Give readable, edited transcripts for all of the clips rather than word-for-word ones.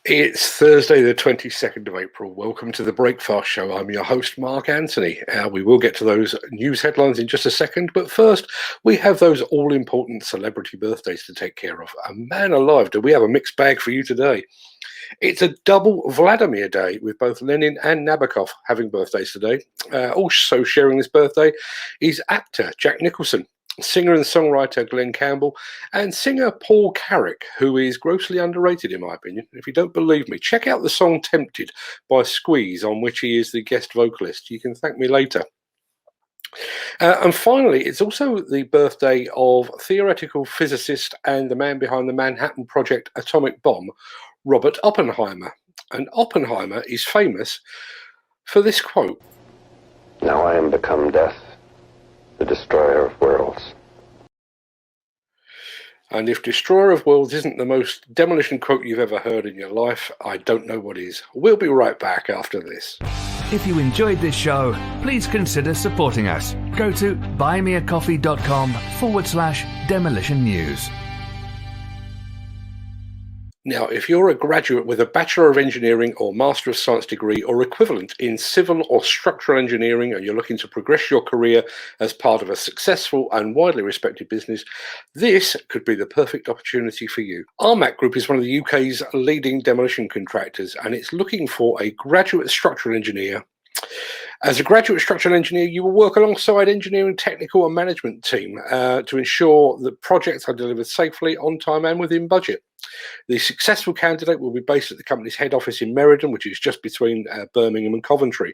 It's Thursday, the 22nd of April. Welcome to the Breakfast Show. I'm your host, Mark Anthony. We will get to those news headlines in just a second, but first, we have those all-important celebrity birthdays to take care of. And man alive, do we have a mixed bag for you today. It's a double Vladimir Day, with both Lenin and Nabokov having birthdays today. Also sharing this birthday is actor Jack Nicholson, singer and songwriter Glenn Campbell, and singer Paul Carrick, who is grossly underrated in my opinion. If you don't believe me, check out the song Tempted by Squeeze, on which he is the guest vocalist. You can thank me later. And finally, it's also the birthday of theoretical physicist and the man behind the Manhattan Project atomic bomb, Robert Oppenheimer. And Oppenheimer is famous for this quote: "Now I am become death, the destroyer of worlds." And if Destroyer of Worlds isn't the most demolition quote you've ever heard in your life, I don't know what is. We'll be right back after this. If you enjoyed this show, please consider supporting us. Go to buymeacoffee.com/demolition news. Now, if you're a graduate with a Bachelor of Engineering or Master of Science degree or equivalent in civil or structural engineering, and you're looking to progress your career as part of a successful and widely respected business, this could be the perfect opportunity for you. Armac Group is one of the UK's leading demolition contractors, and it's looking for a graduate structural engineer. As a graduate structural engineer, you will work alongside engineering, technical and management team to ensure that projects are delivered safely, on time and within budget. The successful candidate will be based at the company's head office in Meriden, which is just between Birmingham and Coventry.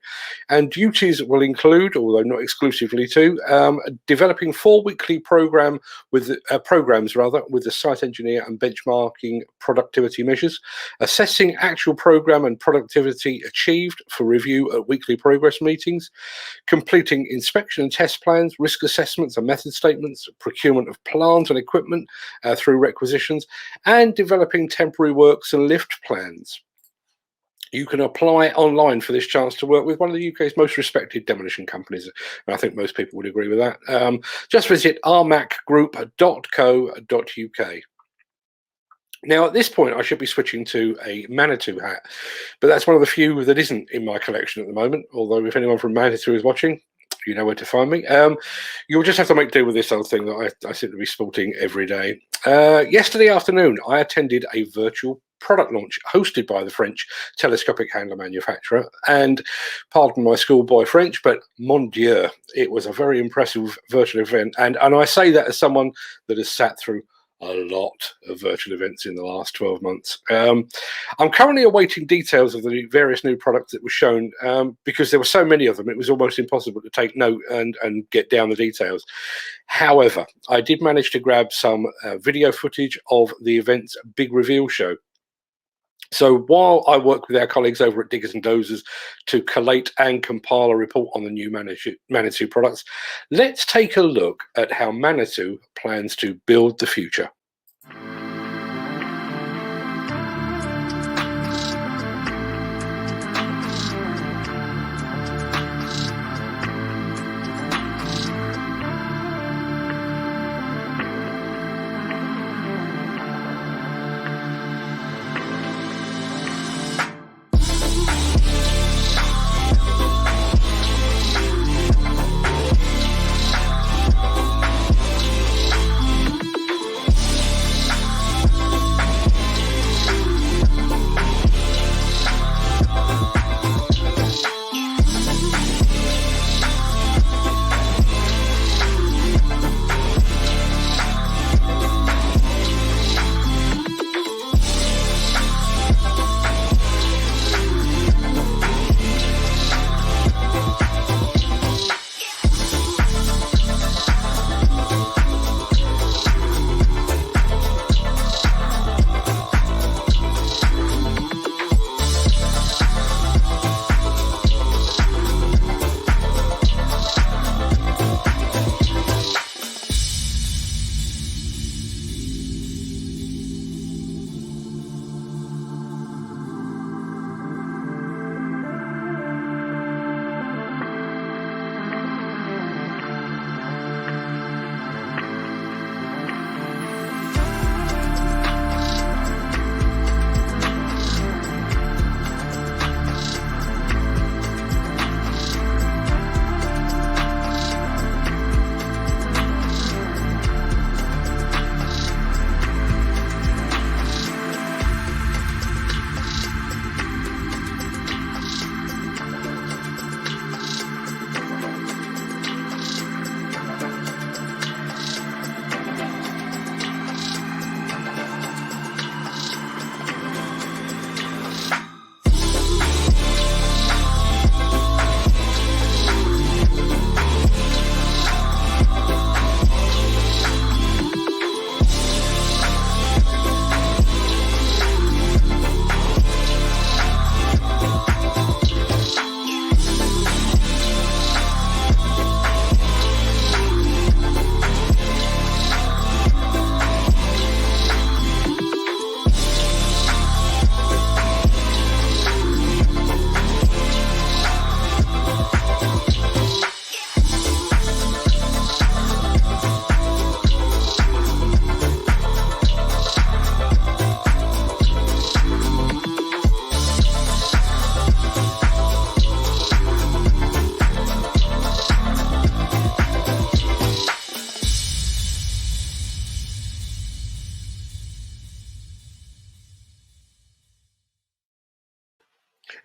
And duties will include, although not exclusively to, developing 4 weekly programs with the site engineer and benchmarking productivity measures, assessing actual program and productivity achieved for review at weekly progress meetings, completing inspection and test plans, risk assessments and method statements, procurement of plant and equipment through requisitions, and developing temporary works and lift plans. You can apply online for this chance to work with one of the UK's most respected demolition companies, and I think most people would agree with that. Just visit armacgroup.co.uk. Now, at this point, I should be switching to a Manitou hat, but that's one of the few that isn't in my collection at the moment, although if anyone from Manitou is watching, you know where to find me. You'll just have to make do with this old thing that I seem to be sporting every day. Yesterday afternoon, I attended a virtual product launch hosted by the French telescopic handler manufacturer, and pardon my schoolboy French, but mon Dieu, it was a very impressive virtual event. And I say that as someone that has sat through a lot of virtual events in the last 12 months. I'm currently awaiting details of the various new products that were shown, because there were so many of them, it was almost impossible to take note and get down the details. However, I did manage to grab some video footage of the event's big reveal show. So while I work with our colleagues over at Diggers and Dozers to collate and compile a report on the new Manitou products, let's take a look at how Manitou plans to build the future.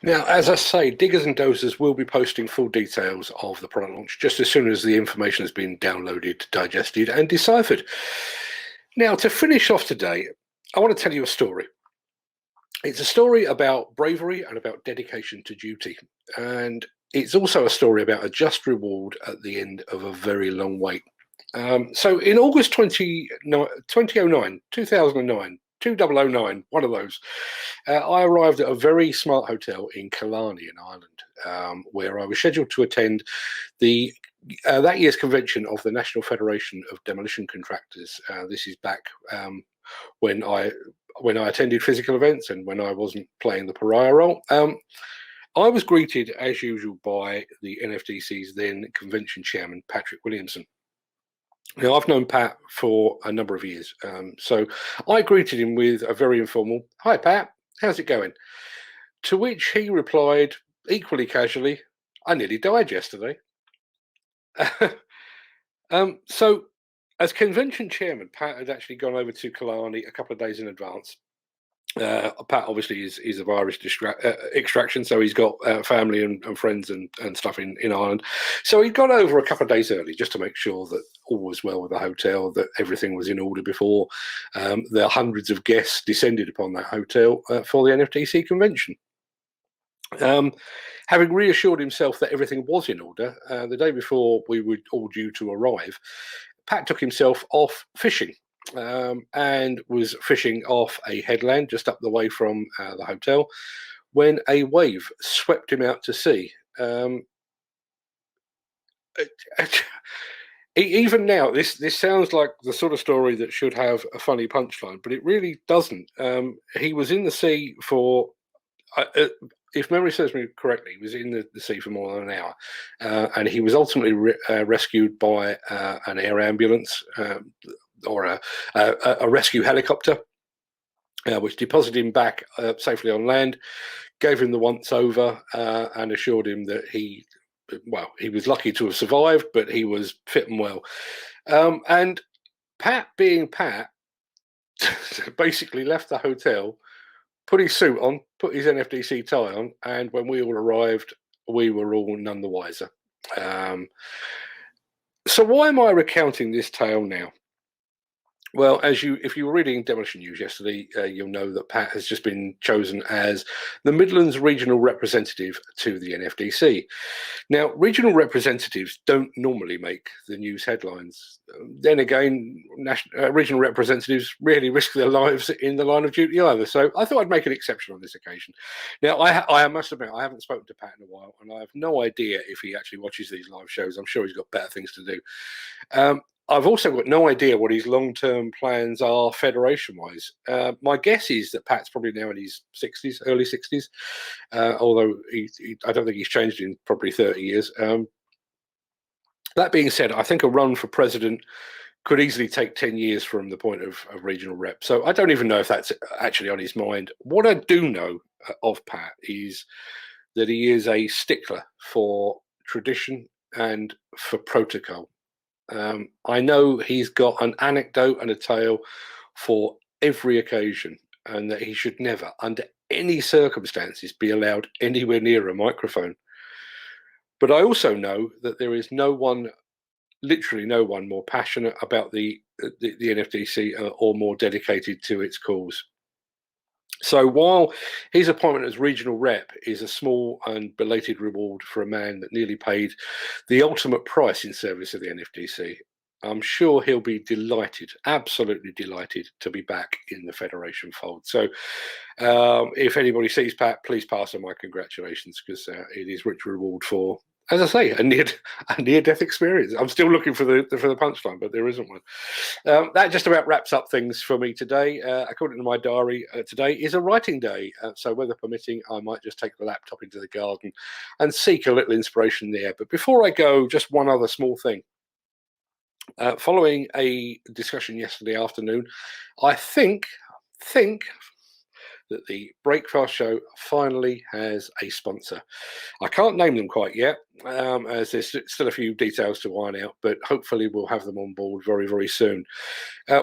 Now, as I say, diggers and dozers will be posting full details of the product launch just as soon as the information has been downloaded, digested, and deciphered. Now, to finish off today, I want to tell you a story. It's a story about bravery and about dedication to duty. And it's also a story about a just reward at the end of a very long wait. So in August 2009, 2009, one of those, I arrived at a very smart hotel in Killarney in Ireland, where I was scheduled to attend the that year's convention of the National Federation of Demolition Contractors. This is back when I attended physical events and when I wasn't playing the pariah role. I was greeted as usual by the NFDC's then convention chairman, Patrick Williamson. Now, I've known Pat for a number of years, so I greeted him with a very informal, "Hi, Pat, how's it going?" To which he replied, equally casually, "I nearly died yesterday." So, as convention chairman, Pat had actually gone over to Killarney a couple of days in advance. Pat obviously is of Irish extraction, so he's got family and friends and stuff in Ireland. So he'd gone over a couple of days early just to make sure that all was well with the hotel, that everything was in order before the hundreds of guests descended upon that hotel for the NFTC convention. Having reassured himself that everything was in order, the day before we were all due to arrive, Pat took himself off fishing. And was fishing off a headland just up the way from the hotel when a wave swept him out to sea. Even now, this sounds like the sort of story that should have a funny punchline, but it really doesn't. He was in the sea for, if memory serves me correctly, he was in the sea for more than an hour, and he was ultimately rescued by an air ambulance. Or a rescue helicopter, which deposited him back safely on land, gave him the once over, and assured him that he was lucky to have survived, but he was fit and well. And Pat, being Pat, basically left the hotel, put his suit on, put his NFDC tie on, and when we all arrived, we were all none the wiser. So why am I recounting this tale now? Well, if you were reading Demolition News yesterday, you'll know that Pat has just been chosen as the Midlands regional representative to the NFDC. Now, regional representatives don't normally make the news headlines. Then again, regional representatives really risk their lives in the line of duty either. So I thought I'd make an exception on this occasion. Now, I must admit, I haven't spoken to Pat in a while, and I have no idea if he actually watches these live shows. I'm sure he's got better things to do. I've also got no idea what his long-term plans are federation-wise. My guess is that Pat's probably now in his 60s, early 60s, although I don't think he's changed in probably 30 years. That being said, I think a run for president could easily take 10 years from the point of regional rep. So I don't even know if that's actually on his mind. What I do know of Pat is that he is a stickler for tradition and for protocol. I know he's got an anecdote and a tale for every occasion, and that he should never, under any circumstances, be allowed anywhere near a microphone. But I also know that there is literally no one more passionate about the NFDC or more dedicated to its cause. So while his appointment as regional rep is a small and belated reward for a man that nearly paid the ultimate price in service of the NFDC, I'm sure he'll be delighted, absolutely delighted, to be back in the Federation fold. So if anybody sees Pat, please pass on my congratulations, because it is rich reward for, as I say, a near-death experience. I'm still looking for the punchline, but there isn't one. That just about wraps up things for me today. According to my diary, today is a writing day, so weather permitting, I might just take the laptop into the garden and seek a little inspiration there. But before I go, just one other small thing. Following a discussion yesterday afternoon, I think that the Breakfast Show finally has a sponsor. I can't name them quite yet, as there's still a few details to iron out, but hopefully we'll have them on board very, very soon.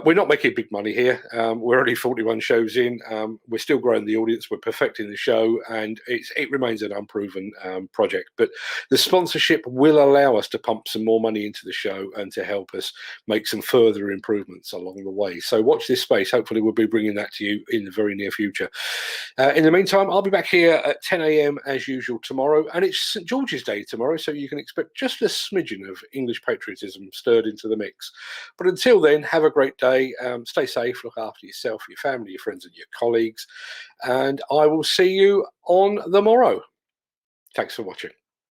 We're not making big money here. We're only 41 shows in. We're still growing the audience. We're perfecting the show, and it remains an unproven project. But the sponsorship will allow us to pump some more money into the show and to help us make some further improvements along the way. So watch this space. Hopefully we'll be bringing that to you in the very near future. In the meantime, I'll be back here at 10 a.m. as usual tomorrow, and it's St. George's Day tomorrow, so you can expect just a smidgen of English patriotism stirred into the mix. But until then, have a great day. Stay safe, look after yourself, your family, your friends, and your colleagues, and I will see you on the morrow. Thanks for watching.